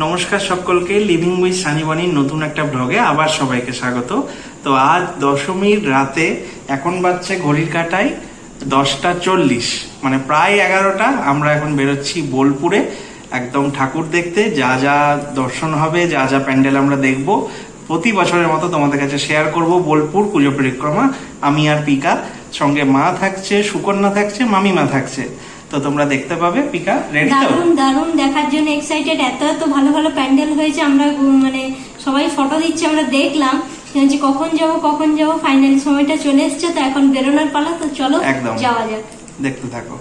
নমস্কার সকলকে, living with সানিবাণীর নতুন একটা ব্লগে আবার সবাইকে স্বাগত। তো আজ দশমীর রাতে, এখন বাজছে ঘড়ির কাঁটায় 10টা 40, মানে প্রায় 11টা। আমরা এখন বেরোচ্ছি বোলপুরে একদম ঠাকুর দেখতে। যা যা দর্শন হবে, যা যা প্যান্ডেল আমরা দেখব, প্রতি বছরের মতো তোমাদের কাছে শেয়ার করব বোলপুর পুজো পরিক্রমা। আমি আর পিকা, সঙ্গে মা থাকছে, সুকন্যা থাকছে, মামিমা থাকছে। তো তোমরা দেখতে পাবে। পিকা রেডি তো? দারুণ দারুণ দেখার জন্য এক্সাইটেড। এত এত ভালো ভালো প্যান্ডেল হয়েছে, আমরা মানে সবাই ফটো দিচ্ছে, আমরা দেখলাম যে কখন যাব। ফাইনালি সময়টা চলে এসেছে, তো এখন বেরোনোর পালা। তো চলো একদম যাওয়া যাক, দেখতে থাকো।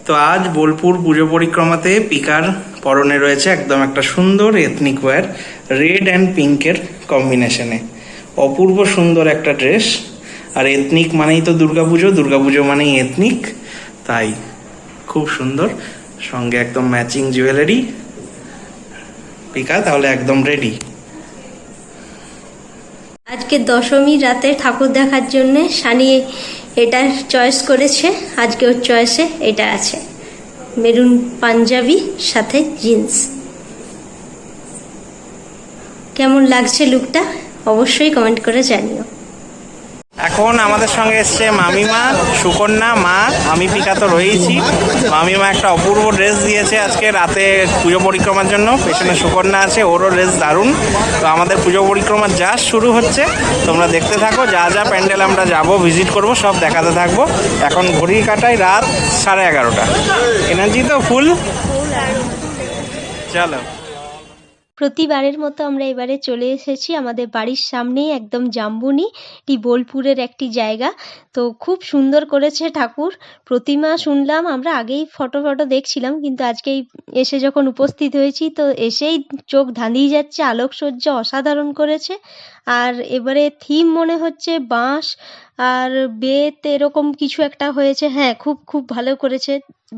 তো আজ বোলপুর পুজো পরিক্রমাতে পিকার পরনে রয়েছে একদম একটা সুন্দর এথনিক ওয়্যার, রেড অ্যান্ড পিঙ্কের কম্বিনেশনে। অপূর্ব সুন্দর একটা ড্রেস। আর এথনিক মানেই তো দুর্গাপুজো, দুর্গাপুজো মানেই এথনিক, তাই খুব সুন্দর। সঙ্গে একদম ম্যাচিং জুয়েলারি। পিকা তাহলে একদম রেডি। আজকে দশমী রাতে ঠাকুর দেখার জন্য সানি এটা চয়েস করেছে। আজকে ওর চয়েসে এটা আছে, মেরুন পাঞ্জাবি সাথে জিন্স। কেমন লাগছে লুকটা অবশ্যই কমেন্ট করে জানিও। এখন আমাদের সঙ্গে এসছে মামিমা, সুকন্যা, মা, আমি পিকা তো রয়েছি। মামিমা একটা অপূর্ব ড্রেস দিয়েছে আজকে রাতে পুজো পরিক্রমার জন্য। পেছনে সুকন্যা আছে, ওরও ড্রেস দারুণ। তো আমাদের পুজো পরিক্রমা যা শুরু হচ্ছে, তোমরা দেখতে থাকো। যা যা প্যান্ডেল আমরা যাব, ভিজিট করব, সব দেখাতে থাকবো। এখন ঘড়ির কাঁটায় রাত 11:30। এনার্জি তো ফুল। চলো। প্রতিবারের মতো আমরা এবারে চলে এসেছি আমাদের বাড়ির সামনেই, একদম জাম্বুনি বোলপুরের একটি জায়গা। তো খুব সুন্দর করেছে ঠাকুর প্রতিমা। শুনলাম, আমরা আগেই ফটো দেখছিলাম, কিন্তু আজকেই এসে যখন উপস্থিত হয়েছি, তো এসেই চোখ ধাঁধিয়ে যাচ্ছে। আলোকসজ্জা অসাধারণ করেছে। আর এবারে থিম মনে হচ্ছে বাঁশ আর বেত, এরকম কিছু একটা হয়েছে। হ্যাঁ, খুব খুব ভালো করেছে।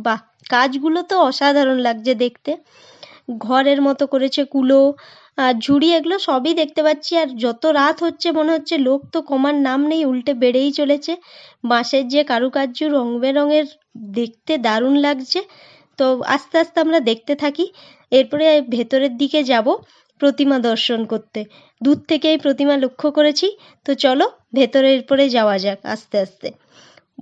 বাহ, কাজগুলো তো অসাধারণ লাগছে দেখতে। ঘরের মতো করেছে, কুলো আর ঝুড়ি, এগুলো সবই দেখতে পাচ্ছি। আর যত রাত হচ্ছে মনে হচ্ছে লোক তো কমার নাম নেই, উল্টে বেড়েই চলেছে। বাঁশের যে কারুকার্য, রং বেরঙের, দেখতে দারুণ লাগছে। তো আস্তে আস্তে আমরা দেখতে থাকি। এরপরে ভেতরের দিকে যাব প্রতিমা দর্শন করতে। দূর থেকেই প্রতিমা লক্ষ্য করেছি। তো চলো ভেতরে এরপরে যাওয়া যাক আস্তে আস্তে।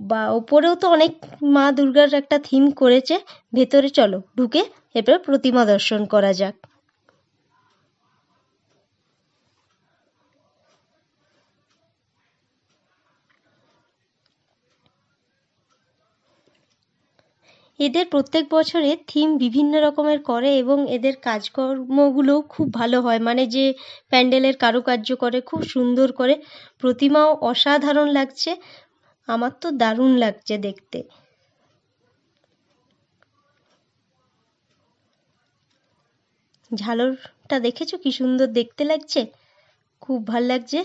বা ওপরেও তো অনেক মা দুর্গার একটা থিম করেছে। ভেতরে চলো ঢুকে এরপর প্রতিমা দর্শন করা যাক। এদের প্রত্যেক বছরে থিম বিভিন্ন রকমের করে এবং এদের কাজকর্মগুলো খুব ভালো হয়। মানে যে প্যান্ডেলের কারুকার্য করে খুব সুন্দর করে। প্রতিমাও অসাধারণ লাগছে, আমার তো দারুণ লাগছে দেখতে। ঝালরটা দেখেছো কি সুন্দর দেখতে লাগছে, খুব ভাল লাগছে।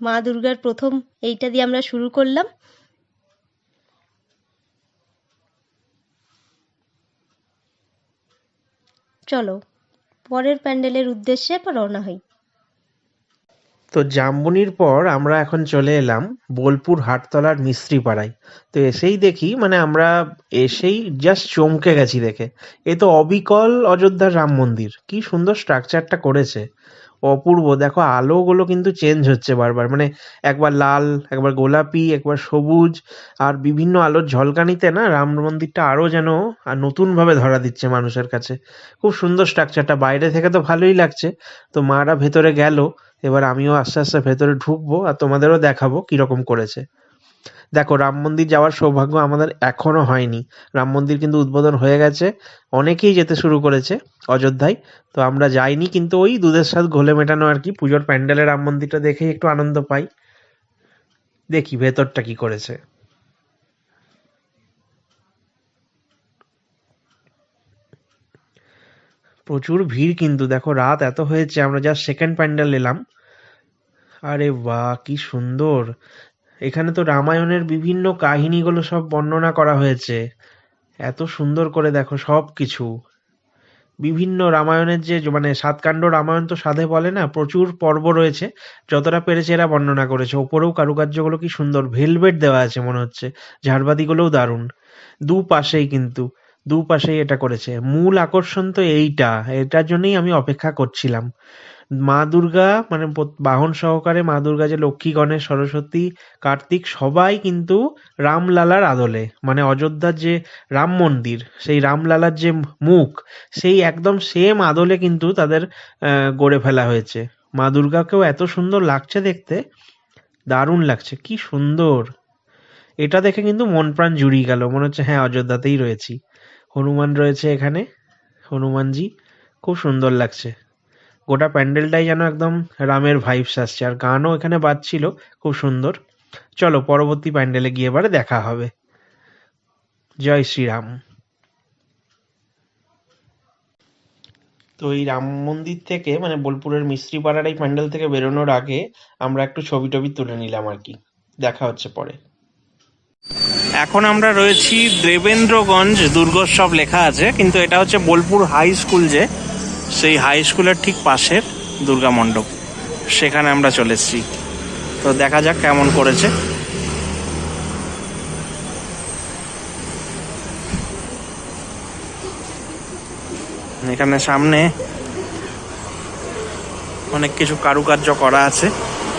মা দুর্গার প্রথম এইটা দিয়ে আমরা শুরু করলাম। চলো পরের প্যান্ডেলের উদ্দেশ্যে রওনা হই। তো জাম্বুনির পর আমরা এখন চলে এলাম বোলপুর হাটতলার মিস্ত্রি পাড়ায়। তো এসেই দেখি, মানে আমরা এসেই জাস্ট চমকে গেছি দেখে। এ তো অবিকল অযোধ্যার রাম মন্দির, কি সুন্দর স্ট্রাকচারটা করেছে। অপূর্ব। দেখো আলোগুলো কিন্তু চেঞ্জ হচ্ছে বারবার, মানে একবার লাল, একবার গোলাপি, একবার সবুজ। আর বিভিন্ন আলোর ঝলকানিতে না রাম মন্দিরটা আরো যেন নতুন ভাবে ধরা দিচ্ছে মানুষের কাছে। খুব সুন্দর স্ট্রাকচারটা, বাইরে থেকে তো ভালোই লাগছে। তো মারা ভেতরে গেল, এবার আমিও আস্তে আস্তে ভেতরে ঢুকবো আর তোমাদেরও দেখাবো কিরকম করেছে। দেখো, রাম মন্দির যাওয়ার সৌভাগ্য আমাদের এখনো হয়নি। রাম মন্দির কিন্তু উদ্বোধন হয়ে গেছে, অনেকেই যেতে শুরু করেছে অযোধ্যায়। তো আমরা যাইনি, কিন্তু ওই দুধের স্বাদ ঘোলে মেটানো আর কি। পুজোর প্যান্ডেলে রাম মন্দিরটা দেখেই একটু আনন্দ পাই। দেখি ভেতরটা কি করেছে। প্রচুর ভিড় কিন্তু, দেখো রাত এত হয়েছে, আমরা জাস্ট সেকেন্ড প্যান্ডেল এলাম। আরে বাহ, কি সুন্দর। এখানে তো রামায়ণের বিভিন্ন কাহিনীগুলো সব বর্ণনা করা হয়েছে। এত সুন্দর করে দেখো সব কিছু। বিভিন্ন রামায়ণের যে মানে সাতকাণ্ড রামায়ণ তো সাধে বলে না, প্রচুর পর্ব রয়েছে। যতটা পেরেছে এরা বর্ণনা করেছে। ওপরেও কারুকার্যগুলো কি সুন্দর, ভেলভেট দেওয়া আছে মনে হচ্ছে। ঝাড়বাতিগুলোও দারুণ, দুপাশেই কিন্তু। দুপাশেই এটা করেছে। মূল আকর্ষণ তো এটার জন্যই আমি অপেক্ষা করছিলাম। মা দুর্গা মানে বাহন সহকারে মা দুর্গা, যে লক্ষ্মী, গণেশ, সরস্বতী, কার্তিক সবাই কিন্তু রামলালার আদলে, মানে অযোধ্যার যে রাম মন্দির, সেই রামলালার যে মুখ, সেই একদম সেম আদলে কিন্তু তাদের গড়ে ফেলা হয়েছে। মা দুর্গাকেও এত সুন্দর লাগছে দেখতে, দারুণ লাগছে, কি সুন্দর। এটা দেখে কিন্তু মন প্রাণ জুড়িয়ে গেল, মনে হচ্ছে হ্যাঁ অযোধ্যাতেই রয়েছি। হনুমান রয়েছে এখানে, হনুমানজি, খুব সুন্দর লাগছে। গোটা প্যান্ডেলটাই যেন একদম রামের ভাইবস আসছে, আর গানও এখানে বাজছিল খুব সুন্দর। চলো পরবর্তী প্যান্ডেলে গিয়ে এবারে দেখা হবে। জয় শ্রীরাম। তো এই রাম মন্দির থেকে মানে বোলপুরের মিস্ত্রিপাড়ার এই প্যান্ডেল থেকে বেরোনোর আগে আমরা একটু ছবি টবি তুলে নিলাম আর কি। দেখা হচ্ছে পরে। এখন আমরা রয়েছি দেবেন্দ্রগঞ্জ দুর্গোৎসব লেখা আছে, কিন্তু এটা হচ্ছে বোলপুর হাই স্কুল, যে সেই হাই স্কুলের ঠিক পাশের দুর্গা মণ্ডপ, সেখানে আমরা চলে এসেছি। তো দেখা যাক কেমন করেছে। এখানে সামনে অনেক কিছু কারুকার্য করা আছে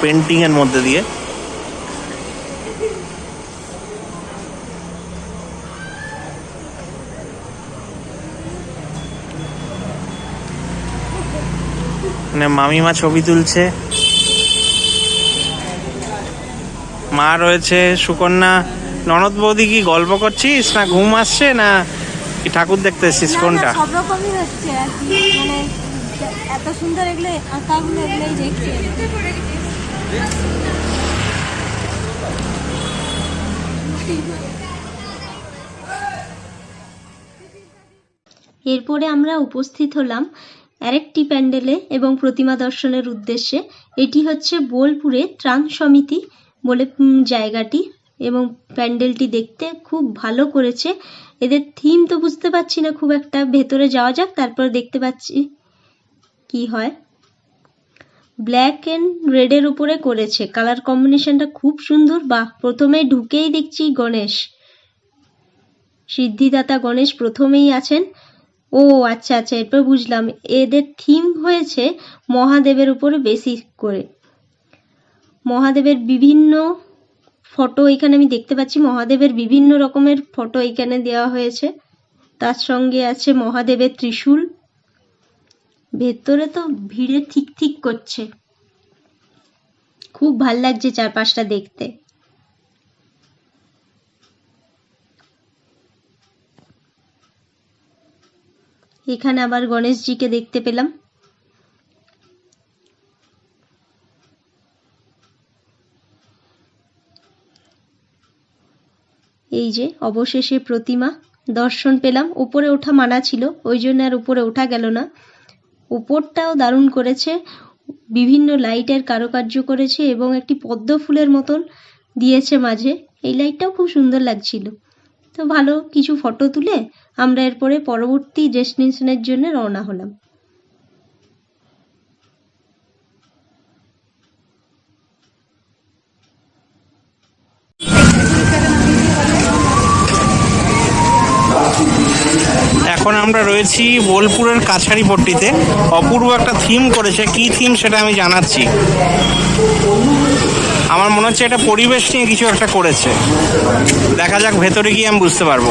পেন্টিং এর মধ্যে দিয়ে। মানে মামিমা ছবি তুলছে, মা রয়েছে, সুকন্যা। ননদ বৌদি কি গল্প করছিস, না ঘুম আসছে, না কি ঠাকুর দেখতে এসেছিস, কোনটা? সব রকমই হচ্ছে আর কি, মানে এত সুন্দর এগুলো আঁকাগুলো এগুলোই দেখছি। এরপরে আমরা উপস্থিত হলাম আরেকটি প্যান্ডেলে এবং প্রতিমা দর্শনের উদ্দেশ্যে। এটি হচ্ছে বোলপুরে ত্রাণ সমিতি বলে জায়গাটি, এবং প্যান্ডেলটি দেখতে খুব ভালো করেছে। এদের থিম তো বুঝতে পারছি না খুব একটা, ভেতরে যাওয়া যাক তারপর দেখতে পাচ্ছি কি হয়। ব্ল্যাক এন্ড রেডের উপরে করেছে, কালার কম্বিনেশনটা খুব সুন্দর। বাহ, প্রথমে ঢুকেই দেখছি গণেশ, সিদ্ধিদাতা গণেশ প্রথমেই আছেন। ও আচ্ছা আচ্ছা, এরপর বুঝলাম এদের থিম হয়েছে মহাদেবের উপরে বেসিস করে। মহাদেবের বিভিন্ন ফটো এখানে আমি দেখতে পাচ্ছি, মহাদেবের বিভিন্ন রকমের ফটো এখানে দেওয়া হয়েছে। তার সঙ্গে আছে মহাদেবের ত্রিশূল। ভেতরে তো ভিড়ে ঠিক ঠিক করছে, খুব ভাল লাগছে চারপাশটা দেখতে। এখানে আবার গণেশজিকে দেখতে পেলাম। এই যে অবশেষে প্রতিমা দর্শন পেলাম। উপরে ওঠা মানা ছিল, ওই জন্য আর উপরে ওঠা গেল না। উপরটাও দারুণ করেছে, বিভিন্ন লাইটের কারুকার্য করেছে এবং একটি পদ্ম ফুলের মতন দিয়েছে মাঝে, এই লাইটটাও খুব সুন্দর লাগছিল। তো ভালো কিছু ফটো তুলে আমরা এরপরে পরবর্তী ডেস্টিনেশনের জন্য রওনা হলাম। এখন আমরা রয়েছি বোলপুরের কাছারিপট্টিতে। অপূর্ব একটা থিম করেছে, কি থিম সেটা আমি জানাচ্ছি। আমার মনে হচ্ছে এটা পরিবেশ নিয়ে কিছু একটা করেছে, দেখা যাক ভেতরে গিয়ে আমি বুঝতে পারবো।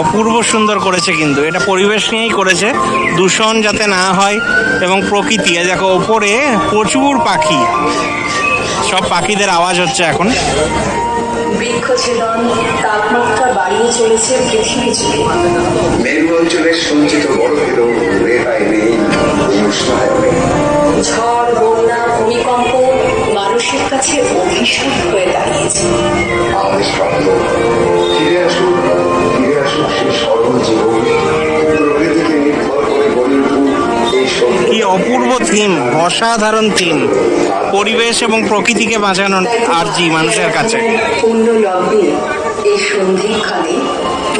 অপূর্ব সুন্দর করেছে, কিন্তু এটা পরিবেশ নিয়েই করেছে, দূষণ যাতে না হয় এবং প্রকৃতি। দেখো ওপরে প্রচুর পাখি, সব পাখিদের আওয়াজ হচ্ছে এখন। বৃক্ষছেদন তাপমাত্রা বাড়িয়ে চলেছে পৃথিবী জুড়ে। মেরু অঞ্চলের সঞ্চিত বরফেরও রেহাই নেই উষ্ণায়নে। ঝড়, বন্যা, ভূমিকম্প মানুষের কাছে অভিশাপ হয়ে দাঁড়িয়েছে। আমাদের স্বপ্ন ফিরে আসুক সেই সরল জীবন। প্রকৃতিকে নির্ভর করে গড়ে উঠুক অপূর্ব থিম, অসাধারণ থিম, পরিবেশ এবং প্রকৃতিকে বাঁচানোর আর্জি মানুষের কাছে। পূর্ণ লগ্নে এই সন্ধিক্ষণে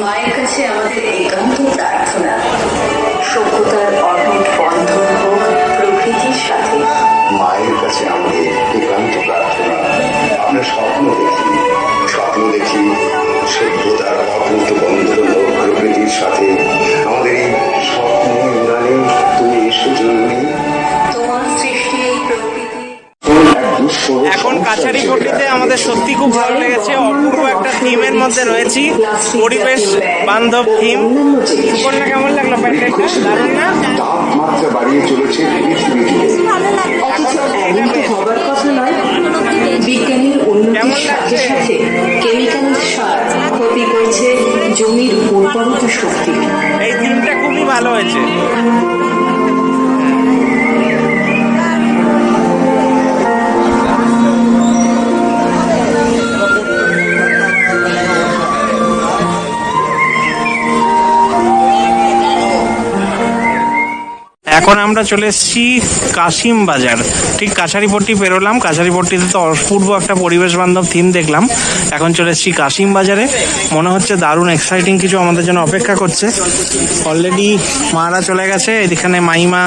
মায়ের কাছে আমাদের একান্ত প্রার্থনা, সভ্যতার অটুট বন্ধন হোক প্রকৃতির সাথে। মায়ের কাছে আমাদের একান্ত প্রার্থনা, আমরা স্বপ্ন দেখি সভ্যতার অটুট বন্ধন হোক প্রকৃতির সাথে। আমাদের এই স্বপ্নের উড়ানে তুমি এসো জন্মে। তোমার সৃষ্টি এই প্রকৃতি এখন কাছারিপট্টিতে আমাদের সত্যি খুব ভালো লেগেছে। অপূর্ব একটা থিমের মধ্যে রয়েছি, পরিবেশ বান্ধব থিম। সুকন্যা, কেমন লাগলো প্যান্ডেলটা? দারুণ না? তাপমাত্রা বাড়িয়ে চলেছে পৃথিবী জুড়ে। ভালো লাগলো। অথচ এমন তো হবার কথা নয়। বিজ্ঞানের উন্নতির সাথে সাথে কেমিক্যাল সার ক্ষতি করছে জমির উর্বরতা শক্তি। এই থিমটা খুবই ভালো হয়েছে। এখন আমরা চলে এসেছি কাশিম বাজার। ঠিক কাছারিপট্টি পেরোলাম, কাছারিপট্টিতে তো অপূর্ব একটা পরিবেশ বান্ধব থিম দেখলাম। এখন চলে এসেছি কাশিম বাজারে। মনে হচ্ছে দারুণ এক্সাইটিং কিছু আমাদের জন্য অপেক্ষা করছে। অলরেডি মারা চলে গেছে, এখানে মাইমা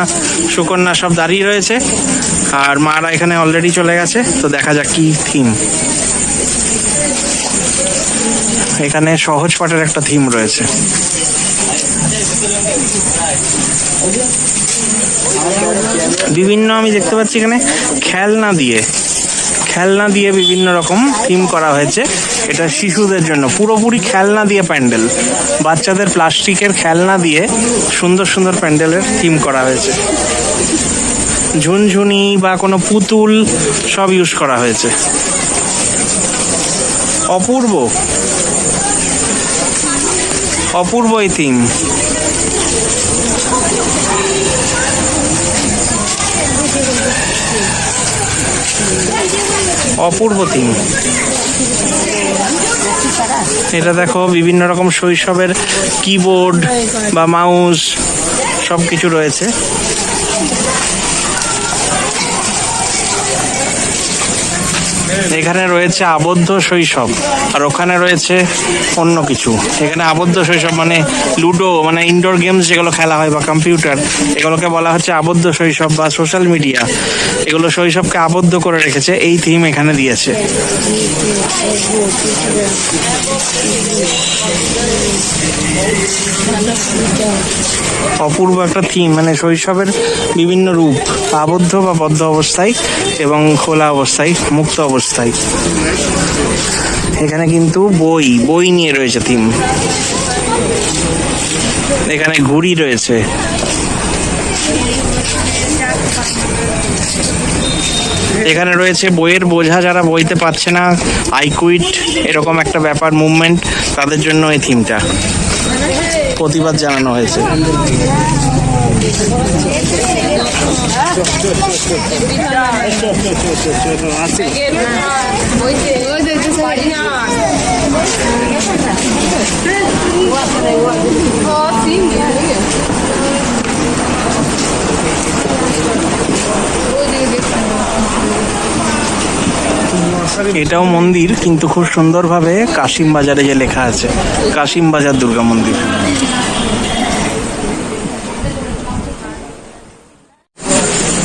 সুকন্যা সব দাঁড়িয়ে রয়েছে, আর মারা এখানে অলরেডি চলে গেছে। তো দেখা যাক কি থিম। এখানে সহজ পাঠের একটা থিম রয়েছে। বিভিন্ন আমি দেখতে পাচ্ছি এখানে খেলনা দিয়ে বিভিন্ন রকম থিম করা হয়েছে। এটা শিশুদের জন্য, পুরোপুরি খেলনা দিয়ে প্যান্ডেল, বাচ্চাদের প্লাস্টিকের খেলনা দিয়ে সুন্দর সুন্দর প্যান্ডেলের থিম করা হয়েছে। ঝুনঝুনি বা কোনো পুতুল সব ইউজ করা হয়েছে। অপূর্ব এই থিম। অপূর্ব থিম। এটা দেখো, বিভিন্ন রকম শৈশবের কিবোর্ড বা মাউস সবকিছু রয়েছে। এখানে রয়েছে আবদ্ধ শৈশব, আর ওখানে রয়েছে অন্য কিছু। এখানে আবদ্ধ শৈশব মানে লুডো, মানে ইনডোর গেমস যেগুলো খেলা হয় বা কম্পিউটার, এগুলোকে বলা হচ্ছে আবদ্ধ শৈশব বা সোশ্যাল মিডিয়া। এগুলো শৈশবকে আবদ্ধ করে রেখেছে, এই থিম এখানে দিয়েছে। অপূর্ব একটা থিম, মানে শৈশবের বিভিন্ন রূপ, আবদ্ধ বা বদ্ধ অবস্থায় এবং খোলা অবস্থায়, মুক্ত অবস্থায়। এখানে কিন্তু বই নিয়ে রয়েছে থিম। এখানে ঘুড়ি রয়েছে। এখানে রয়েছে বইয়ের বোঝা, যারা বইতে পারছে না, আইকুইট এরকম একটা ব্যাপার, মুভমেন্ট, তাদের জন্য এই থিমটা প্রতিবাদ জানানো হয়েছে। এটাও মন্দির, কিন্তু খুব সুন্দরভাবে কাশিম বাজারে যে লেখা আছে, কাশিম বাজার দুর্গা মন্দির।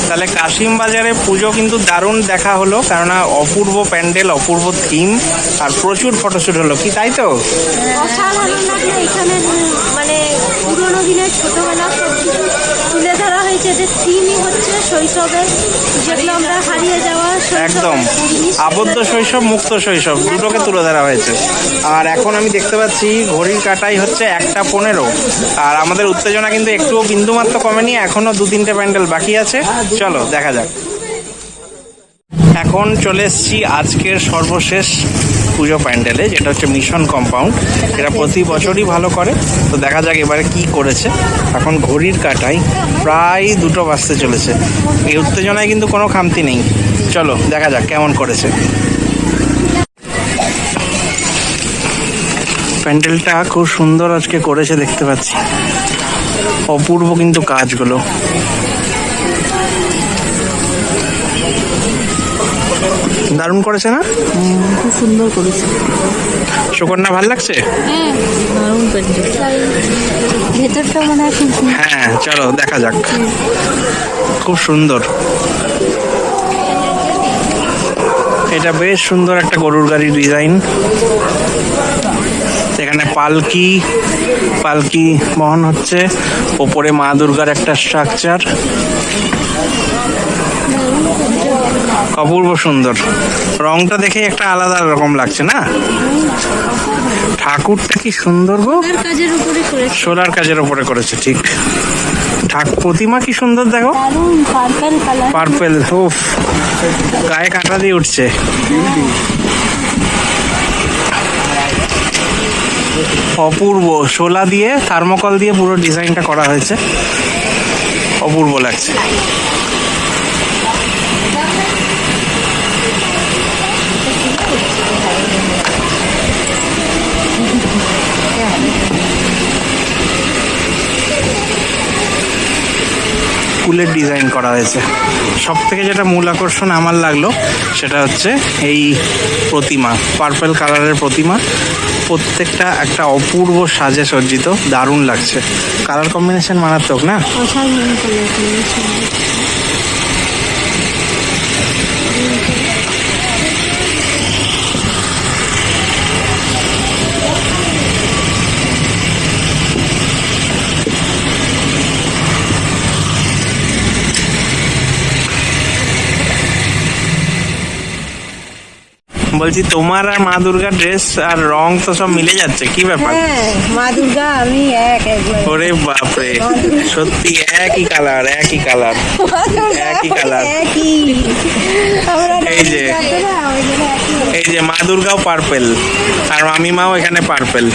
তাহলে কাশিম বাজারে পুজো কিন্তু দারুণ দেখা হলো, কেননা অপূর্ব প্যান্ডেল, অপূর্ব থিম, আর প্রচুর ফটোশুট হলো, কি তাই তো? অসাধারণ লাগলো। এখানে মানে পুরোনো দিনের ছোটবেলা সব কিছু তুলে ধরা হয়েছে। যে থিমই হচ্ছে শৈশবের, যেগুলো আমরা হারিয়ে যাওয়া একদম আবদ্ধ শৈশব, মুক্ত শৈশব, দুটোকে তুলে ধরা হয়েছে। আর এখন আমি দেখতে পাচ্ছি ঘড়ির কাঁটাই হচ্ছে 1:15, আর আমাদের উত্তেজনা কিন্তু একটুও বিন্দুমাত্র কমেনি। এখনো 2-3টে প্যান্ডেল বাকি আছে, চলো দেখা যাক। এখন চলে এসেছি আজকের সর্বশেষ পুজো প্যান্ডেলে, যেটা হচ্ছে মিশন কম্পাউন্ড। এটা প্রতি বছরই ভালো করে, তো দেখা যাক এবারে কি করেছে। এখন ঘড়ির কাঁটায় প্রায় 2টো বাজতে চলেছে। এই উত্তেজনায় কিন্তু কোনো খামতি নেই, চলো দেখা যাক কেমন করেছে। প্যান্ডেলটা খুব সুন্দর আজকে করেছে দেখতে পাচ্ছি, অপূর্ব কিন্তু কাজগুলো। দারুণ করেছে না? খুব সুন্দর করেছে। সুকন্যা ভাল লাগছে? হ্যাঁ, দারুণ পেন্টিং। ভেতরটা মনে হয় খুব সুন্দর। হ্যাঁ, চলো দেখা যাক। খুব সুন্দর। এটা বেশ সুন্দর একটা গরুর গাড়ির ডিজাইন। এখানে পালকি বহন হচ্ছে, ওপরে মা দুর্গার একটা স্ট্রাকচার। অপূর্ব সুন্দর। রংটা দেখে একটা আলাদা রকম লাগছে না? ঠাকুরটা কি সুন্দর গো। কাজের উপরে করেছে। সোলার কাজের উপরে করেছে, ঠিক। প্রতিমা কি সুন্দর দেখো, দারুণ পার্পল কালার। পার্পেল। উফ, গায়ে কাঁটা দিয়ে উঠছে। অপূর্ব। শোলা দিয়ে, থার্মোকল দিয়ে পুরো ডিজাইনটা করা হয়েছে। অপূর্ব লাগছে। ফুলের ডিজাইন করা হয়েছে। সব থেকে যেটা মূল আকর্ষণ আমার লাগলো সেটা হচ্ছে এই প্রতিমা, পার্পল কালারের প্রতিমা। প্রত্যেকটা একটা অপূর্ব সাজে সজ্জিত, দারুণ লাগছে। কালার কম্বিনেশন মারাত্মক না? অসাধারণ কালার কম্বিনেশন। বলছি তোমার আর মা দুর্গার ড্রেস আর রং তো সব মিলে যাচ্ছে, কি ব্যাপার? হ্যাঁ, মা দুর্গা আমি এক একবার। ওরে বাপরে, সত্যি একই কালার, একই কালার, একই কালার। একই। আমরা এই যে জানতো না, ওই জন্য একই। এই যে মা দুর্গাও পার্পেল আর মামি মাও এখানে পার্পেল।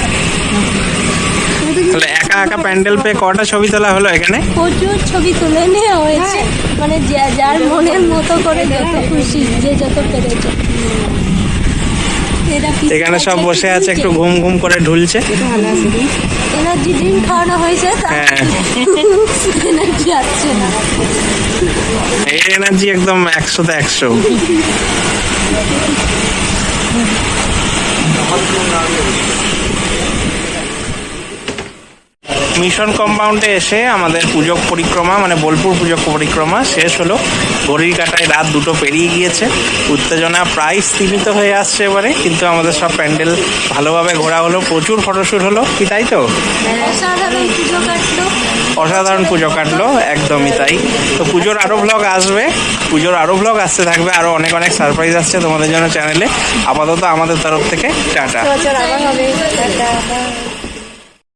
তাহলে একা একা প্যান্ডেল পেয়ে কটা ছবি তোলা হলো এখানে? প্রচুর ছবি তুলে নেওয়া হয়েছে, মানে যার মনের মতো করে যত খুশি, যে যত পেরেছে। এখানে সব বসে আছে, একটু ঘুম ঘুম করে ঢুলছে। এনার্জি ড্রিঙ্ক খাওয়ানো হয়েছে, হ্যাঁ, এনার্জি আসছে না। এই এনার্জি একদম 100তে 100। মিশন কম্পাউন্ডে এসে আমাদের পুজো পরিক্রমা, মানে বোলপুর পুজো পরিক্রমা শেষ হলো। ঘড়ির কাঁটায় রাত 2টো পেরিয়ে গিয়েছে। উত্তেজনা প্রায় স্তীমিত হয়ে আসছে এবারে, কিন্তু আমাদের সব প্যান্ডেল ভালোভাবে ঘোরা হলো, প্রচুর ফটোশ্যুট হলো, কি তাই তো? অসাধারণ পুজো কাটলো। অসাধারণ পুজো কাটলো, একদমই তাই। তো পুজোর আরো ব্লগ আসবে, পুজোর আরো ব্লগ আসতে থাকবে, আরো অনেক অনেক সারপ্রাইজ আসছে তোমাদের জন্য চ্যানেলে। আপাতত আমাদের তরফ থেকে টাটা। বছর আবার হবে।